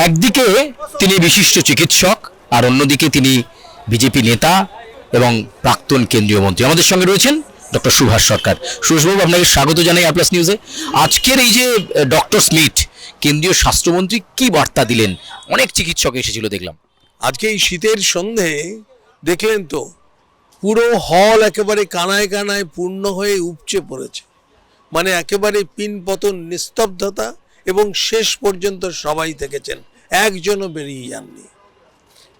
একদিকে তিনি বিশিষ্ট চিকিৎসক আর অন্যদিকে তিনি বিজেপি নেতা এবং প্রাক্তন কেন্দ্রীয় মন্ত্রী। আমাদের সঙ্গে রয়েছেন ডক্টর সুভাষ সরকার। সুভাষবাবু, আপনাকে স্বাগত জানাই আর প্লাস নিউজে। আজকের এই যে ডক্টর স্মিথ কেন্দ্রীয় স্বাস্থ্যমন্ত্রী কি বার্তা দিলেন? অনেক চিকিৎসক এসেছিল দেখলাম। আজকে এই শীতের সন্ধে দেখলেন তো, পুরো হল একেবারে কানায় কানায় পূর্ণ হয়ে উপচে পড়েছে। মানে একেবারে পিনপতন, নিস্তব্ধতা, এবং শেষ পর্যন্ত সবাই থেকেছেন, একজনও বেরিয়ে যাননি।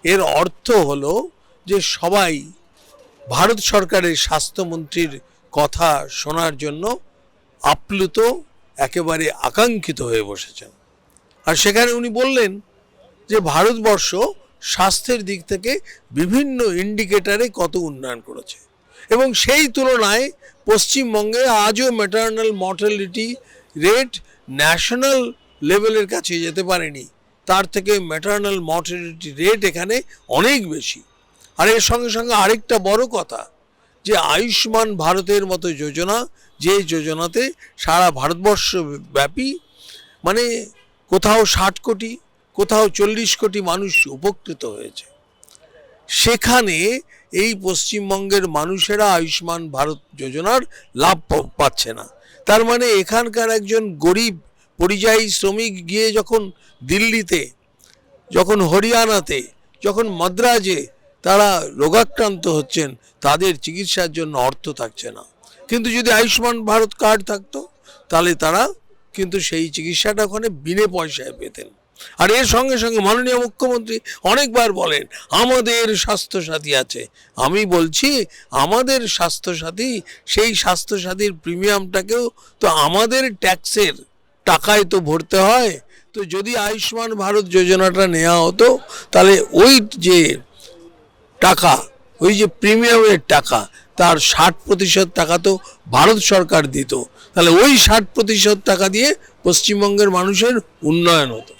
এর অর্থ হলো যে সবাই ভারত সরকারের স্বাস্থ্যমন্ত্রীর কথা শোনার জন্য আপ্লুত, একেবারে আকাঙ্ক্ষিত হয়ে বসেছেন। আর সেখানে উনি বললেন যে ভারতবর্ষ স্বাস্থ্যের দিক থেকে বিভিন্ন ইন্ডিকেটরে কত উন্নয়ন করেছে, এবং সেই তুলনায় পশ্চিমবঙ্গে আজও ম্যাটারনাল মর্টালিটি রেট ন্যাশনাল লেভেলের কাছে যেতে পারেনি। তার থেকে ম্যাটারনাল মর্টালিটি রেট এখানে অনেক বেশি। আর এর সঙ্গে সঙ্গে আরেকটা বড় কথা, যে আয়ুষ্মান ভারতের মতো যোজনা, যে যোজনাতে সারা ভারতবর্ষ ব্যাপী মানে কোথাও 60 কোটি, কোথাও 40 কোটি মানুষ উপকৃত হয়েছে, সেখানে এই পশ্চিমবঙ্গের মানুষেরা আয়ুষ্মান ভারত যোজনার লাভ পাচ্ছে না। তার মানে এখানকার একজন গরিব পরিযায়ী শ্রমিক গিয়ে যখন দিল্লিতে, যখন হরিয়ানাতে, যখন মাদ্রাজে তারা রোগাক্রান্ত হচ্ছেন, তাদের চিকিৎসার জন্য অর্থ থাকছে না। কিন্তু যদি আয়ুষ্মান ভারত কার্ড থাকতো, তাহলে তারা কিন্তু সেই চিকিৎসাটা ওখানে বিনে পয়সায় পেতেন। আর এর সঙ্গে সঙ্গে মাননীয় মুখ্যমন্ত্রী অনেকবার বলেন আমাদের স্বাস্থ্যসাথী আছে। আমি বলছি আমাদের স্বাস্থ্যসাথী, সেই স্বাস্থ্যসাথীর প্রিমিয়ামটাকেও তো আমাদের ট্যাক্সের টাকায় তো ভরতে হয়। তো যদি আয়ুষ্মান ভারত যোজনাটা নেওয়া হতো, তাহলে ওই যে টাকা, ওই যে প্রিমিয়ামের টাকা, তার 60% টাকা তো ভারত সরকার দিত। তাহলে ওই 60% টাকা দিয়ে পশ্চিমবঙ্গের মানুষের উন্নয়ন হতো।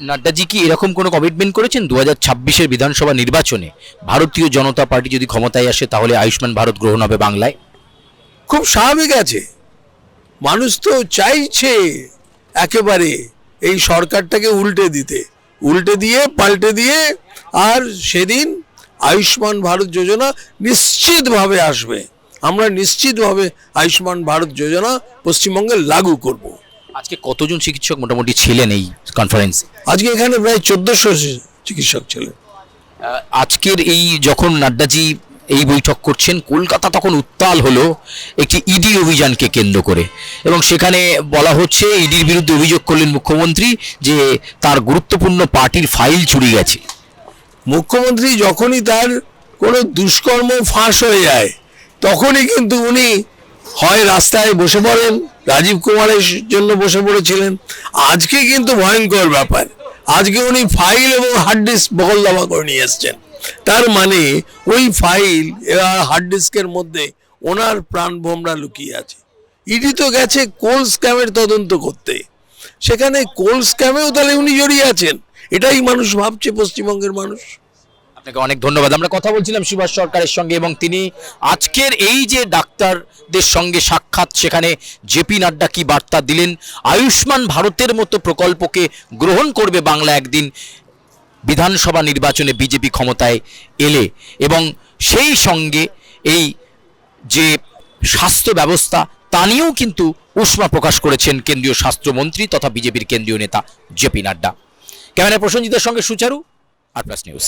নাড্ডাজি কি এরকম কোনো কমিটমেন্ট করেছেন 2026-এর বিধানসভা নির্বাচনে ভারতীয় জনতা পার্টি যদি ক্ষমতায় আসে তাহলে আয়ুষ্মান ভারত গ্রহণ হবে বাংলায়? খুব স্বাভাবিক আছে, মানুষ তো চাইছে একেবারে এই সরকারটাকে উল্টে দিয়ে পাল্টে দিয়ে, আর সেদিন আয়ুষ্মান ভারত যোজনা নিশ্চিতভাবে আসবে। আমরা নিশ্চিতভাবে আয়ুষ্মান ভারত যোজনা পশ্চিমবঙ্গে লাগু করব। আজকে কতজন চিকিৎসক মোটামুটি ছিলেন এই কনফারেন্সে? আজকে এখানে প্রায় 1400 চিকিৎসক ছিলেন। আজকের এই যখন নাড্ডাজি এই বৈঠক করছেন, কলকাতা তখন উত্তাল হলো একটি ইডি অভিযানকে কেন্দ্র করে, এবং সেখানে বলা হচ্ছে ইডির বিরুদ্ধে অভিযোগ করলেন মুখ্যমন্ত্রী যে তার গুরুত্বপূর্ণ পার্টির ফাইল চুরি গেছে। মুখ্যমন্ত্রী যখনই তার কোনো দুষ্কর্ম ফাঁস হয়ে যায়, তখনই কিন্তু উনি হয় রাস্তায় বসে পড়েন, রাজীব কুমারের জন্য বসে পড়েছিলেন। আজকে কিন্তু ভয়ঙ্কর ব্যাপার, আজকে উনি ফাইল এবং হার্ড ডিস্ক বগলদাবা করে নিয়ে এসছেন। তার মানে ওই ফাইল আর হার্ড ডিস্কের মধ্যে ওনার প্রাণভোমরা লুকিয়ে আছে। ইডি তো গেছে কোল স্ক্যামের তদন্ত করতে, সেখানে কোল স্ক্যামেও তাহলে উনি জড়িয়ে আছেন, এটাই মানুষ ভাবছে, পশ্চিমবঙ্গের মানুষ। আপনাকে অনেক ধন্যবাদ। আমরা কথা বলছিলাম সুভাষ সরকারের সঙ্গে, এবং তিনি আজকের এই যে ডাক্তারদের সঙ্গে সাক্ষাৎ, সেখানে জেপি নাড্ডা কি বার্তা দিলেন, আয়ুষ্মান ভারতের মতো প্রকল্পকে গ্রহণ করবে বাংলা একদিন বিধানসভা নির্বাচনে বিজেপি ক্ষমতায় এলে, এবং সেই সঙ্গে এই যে স্বাস্থ্য ব্যবস্থা তা নিয়েও কিন্তু উষ্মা প্রকাশ করেছেন কেন্দ্রীয় স্বাস্থ্যমন্ত্রী তথা বিজেপির কেন্দ্রীয় নেতা জেপি নাড্ডা। ক্যামেরা প্রসেনজিতের সঙ্গে সুচারু, আর প্লাস নিউজ।